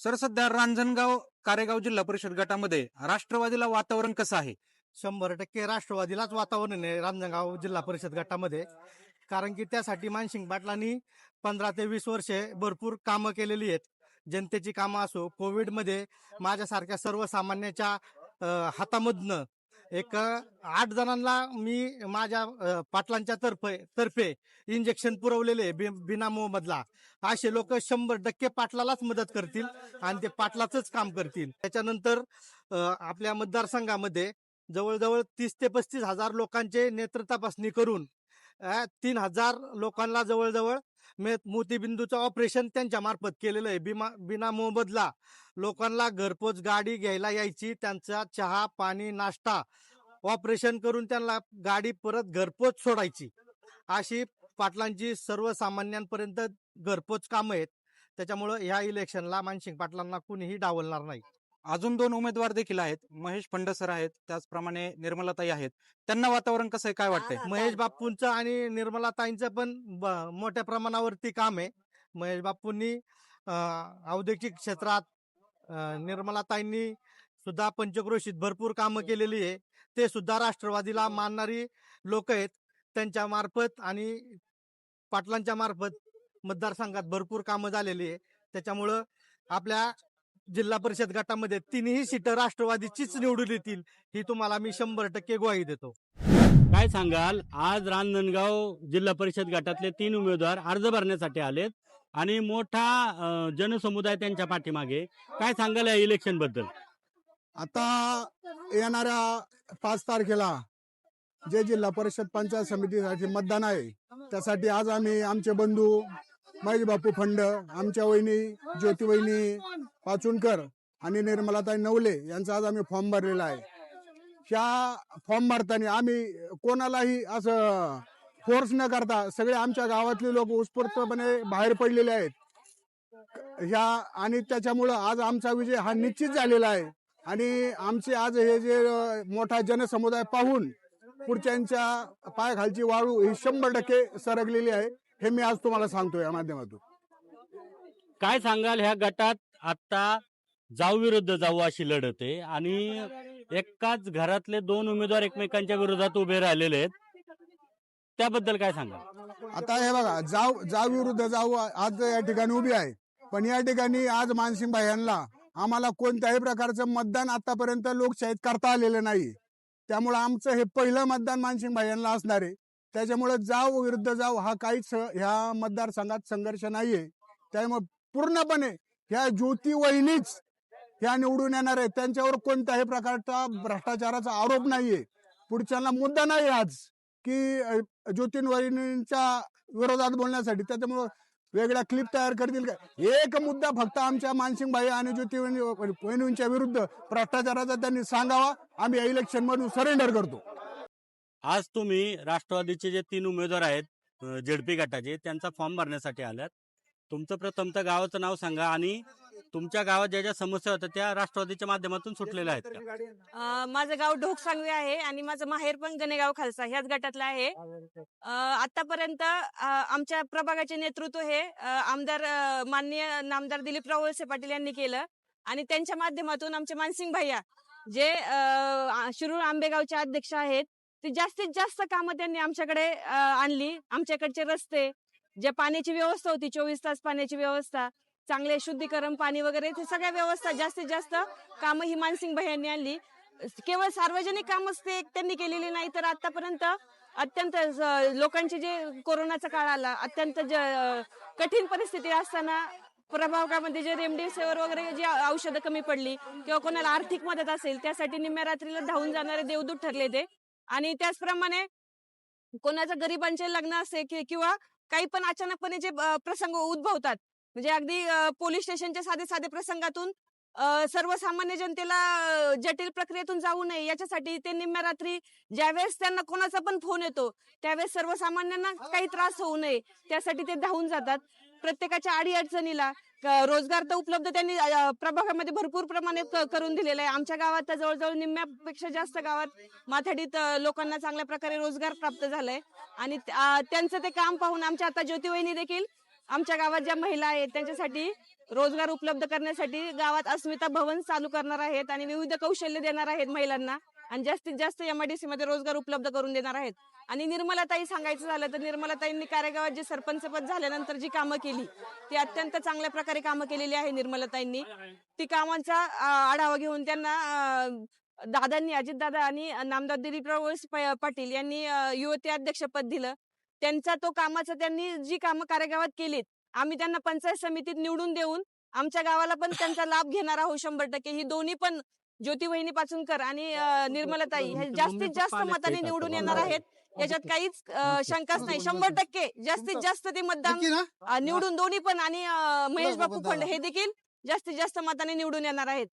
Sir, सध्या रांजणगाव कारेगाव जिल्हा परिषद गटामध्ये राष्ट्रवादीला वातावरण कसं आहे? 100% राष्ट्रवादीलाच वातावरण आहे रांजणगाव जिल्हा परिषद गटामध्ये. कारण की त्यासाठी मानसिंग पाटलांनी 15 ते 20 वर्षे भरपूर कामं केलेली आहेत. जनतेची कामं असो, कोविडमध्ये माझ्यासारख्या सर्वसामान्याच्या हातामधनं 8 जणांना मी माझ्या पाटलांच्या तर्फे इंजेक्शन पुरवलेले आहे बिना मोबदला. असे लोक 100% पाटलालाच मदत करतील आणि ते पाटलाचंच काम करतील. त्याच्यानंतर आपल्या मतदारसंघामध्ये जवळजवळ 30 ते 35 हजार लोकांचे नेत्र तपासणी करून 3,000 लोकांना जवळजवळ मोतीबिंदूचं ऑपरेशन त्यांच्या मार्फत केलेलं आहे. बिना मोबदला लोकांना घरपोच गाडी घ्यायला यायची, त्यांचा चहा पाणी नाश्ता ऑपरेशन करून त्यांना गाडी परत घरपोच सोडायची. अशी पाटलांची सर्वसामान्यांपर्यंत घरपोच कामं आहेत. त्याच्यामुळं ह्या इलेक्शनला मानसिंग पाटलांना कुणीही डावलणार नाही. अजून 2 उमेदवार देखील आहेत. महेश फंडसर आहेत, त्याचप्रमाणे निर्मलाताई आहेत. त्यांना वातावरण कसं आहे, काय वाटतंय? महेश बाप्पूंचं आणि निर्मलाताईंचं पण मोठ्या प्रमाणावरती काम आहे. महेश बाप्पूंनी औद्योगिक क्षेत्रात, निर्मलाताईंनी सुद्धा पंचक्रोशीत भरपूर कामं केलेली आहे. ते सुद्धा राष्ट्रवादीला मानणारी लोक आहेत. त्यांच्या मार्फत आणि पाटलांच्या मार्फत मतदारसंघात भरपूर कामं झालेली आहे. त्याच्यामुळं आपल्या जिल्हा परिषद गटामध्ये 3ही सीटं राष्ट्रवादीचीच निवडून येतील, ही तुम्हाला मी 100% ग्वाही देतो. काय सांगाल, आज रांजणगाव जिल्हा परिषद गटातले 3 उमेदवार अर्ज भरण्यासाठी आलेत आणि मोठा जनसमुदाय त्यांच्या पाठीमागे. काय सांगाल या इलेक्शन बद्दल? आता येणाऱ्या 5 तारखेला जे जिल्हा परिषद पंचायत समितीसाठी मतदान आहे, त्यासाठी आज आम्ही आमचे बंधू महेश बापू फंड, आमच्या वहिनी ज्योती वहिनी पाचुणकर आणि निर्मलाताई नवले यांचा आज आम्ही फॉर्म भरलेला आहे. ह्या फॉर्म भरताना आम्ही कोणालाही असं फोर्स न करता सगळे आमच्या गावातले लोक उत्स्फूर्तपणे बाहेर पडलेले आहेत ह्या, आणि त्याच्यामुळं आज आमचा विजय हा निश्चित झालेला आहे. आणि आमचे आज हे जे मोठा जनसमुदाय पाहून पुढच्यांच्या पायाखालची वाळू ही 100% सरकलेली आहे, हे मी आज तुम्हाला सांगतो या माध्यमातून. काय सांगाल, ह्या गटात आता जाऊ विरुद्ध जाऊ अशी लढत आहे आणि एकाच घरातले 2 उमेदवार एकमेकांच्या विरोधात उभे राहिलेले आहेत, त्याबद्दल काय सांगाल? आता हे बघा, जाऊ विरुद्ध जाऊ आज या ठिकाणी उभी आहे, पण या ठिकाणी आज मानसिंग भाई यांना आम्हाला कोणत्याही प्रकारचं मतदान आतापर्यंत लोकशाहीत करता आलेलं नाही. त्यामुळे आमचं हे पहिलं मतदान मानसिंग भाई यांना असणार आहे. त्याच्यामुळे जाऊ विरुद्ध जाऊ हा काहीच ह्या मतदारसंघात संघर्ष नाहीये. त्यामुळे पूर्णपणे ह्या ज्योती वहिनीच ह्या निवडून येणार आहे. त्यांच्यावर कोणत्याही प्रकारचा भ्रष्टाचाराचा आरोप नाहीये. पुढच्यांना मुद्दा नाही आज की ज्योती वहिनींच्या विरोधात बोलण्यासाठी त्याच्यामुळं वेगळ्या क्लिप तयार करतील का? एक मुद्दा फक्त आमच्या मानसिंग भाई आणि ज्योती वहिनींच्या विरुद्ध भ्रष्टाचाराचा त्यांनी सांगावा. आम्ही या इलेक्शन मधून सरेंडर करतो. आज तुम्ही राष्ट्रवादीचे जे 3 उमेदवार आहेत जेडपी गटाचे, त्यांचा फॉर्म भरण्यासाठी आल्यात. तुमचं प्रथमतः गावाचं नाव सांगा आणि तुमच्या गावात ज्या ज्या समस्या होत्या त्या राष्ट्रवादीच्या माध्यमातून सुटलेल्या आहेत का? माझं गाव ढोकसांगवी आहे आणि माझं माहेर पण गणेगाव खालसा ह्याच गटातलं आहे. आतापर्यंत आमच्या प्रभागाचे नेतृत्व हे आमदार माननीय नामदार दिलीपराव वळसे पाटील यांनी केलं आणि त्यांच्या माध्यमातून आमचे मानसिंग भैया जे शिरूर आंबेगावचे अध्यक्ष आहेत, ते जास्तीत जास्त कामं त्यांनी आमच्याकडे आणली. आमच्याकडचे रस्ते, जे पाण्याची व्यवस्था होती, 24 तास पाण्याची व्यवस्था, चांगले शुद्धीकरण पाणी वगैरे, ते सगळ्या व्यवस्था जास्तीत जास्त कामं ही मानसिंग भैयांनी आणली. केवळ सार्वजनिक कामच ते त्यांनी केलेली नाही, तर आतापर्यंत अत्यंत लोकांचे जे कोरोनाचा काळ आला, अत्यंत कठीण परिस्थिती असताना प्रभागामध्ये जे रेमडेसिवीर वगैरे जी औषधं कमी पडली किंवा कोणाला आर्थिक मदत असेल, त्यासाठी निम्म्या रात्रीला धावून जाणारे देवदूत ठरले ते. आणि त्याचप्रमाणे कोणाचं गरिबांचे लग्न असे किंवा काही पण अचानकपणे जे प्रसंग उद्भवतात, म्हणजे अगदी पोलीस स्टेशनच्या साधे साधे प्रसंगातून सर्वसामान्य जनतेला जटिल प्रक्रियेतून जाऊ नये याच्यासाठी ते निम्म्या रात्री ज्यावेळेस त्यांना कोणाचा पण फोन येतो त्यावेळेस सर्वसामान्यांना काही त्रास होऊ नये त्यासाठी ते धावून जातात. प्रत्येकाच्या अडीअडचणीला रोजगार तर उपलब्ध त्यांनी प्रभागामध्ये भरपूर प्रमाणात करून दिलेला आहे. आमच्या गावात तर जवळजवळ निम्म्यापेक्षा जास्त गावात माथाडीत लोकांना चांगल्या प्रकारे रोजगार प्राप्त झालाय आणि त्यांचं ते काम पाहून आमच्या आता ज्योती वहिनी देखील आमच्या गावात ज्या महिला आहेत त्यांच्यासाठी रोजगार उपलब्ध करण्यासाठी गावात अस्मिता भवन चालू करणार आहेत आणि विविध कौशल्य देणार आहेत महिलांना आणि जास्तीत जास्त MIDC मध्ये रोजगार उपलब्ध करून देणार आहेत. आणि निर्मलाताई सांगायचं झालं तर निर्मलाताईंनी कारेगावात जे सरपंचपद झाल्यानंतर जी कामं केली ती अत्यंत चांगल्या प्रकारे कामं केलेली आहे निर्मलाताईंनी. ती कामांचा आढावा घेऊन त्यांना दादांनी अजितदादा आणि नामदार दिलीपराव वळसे पाटील यांनी युवती अध्यक्षपद दिलं. त्यांचा तो कामाचा त्यांनी जी कामं कारेगावात केलीत आम्ही त्यांना पंचायत समितीत निवडून देऊन आमच्या गावाला पण त्यांचा लाभ घेणार आहोत 100%. ही दोन्ही पण ज्योती वहिनी पाचुनकर आणि निर्मलाताई हे जास्तीत जास्त मताने निवडून येणार आहेत. याच्यात काहीच शंकाच नाही. 100% जास्तीत जास्त ते मतदान नक्की ना? निवडून दोन्ही पण आणि महेश बापू फंड हे देखील जास्तीत जास्त मताने निवडून येणार आहेत.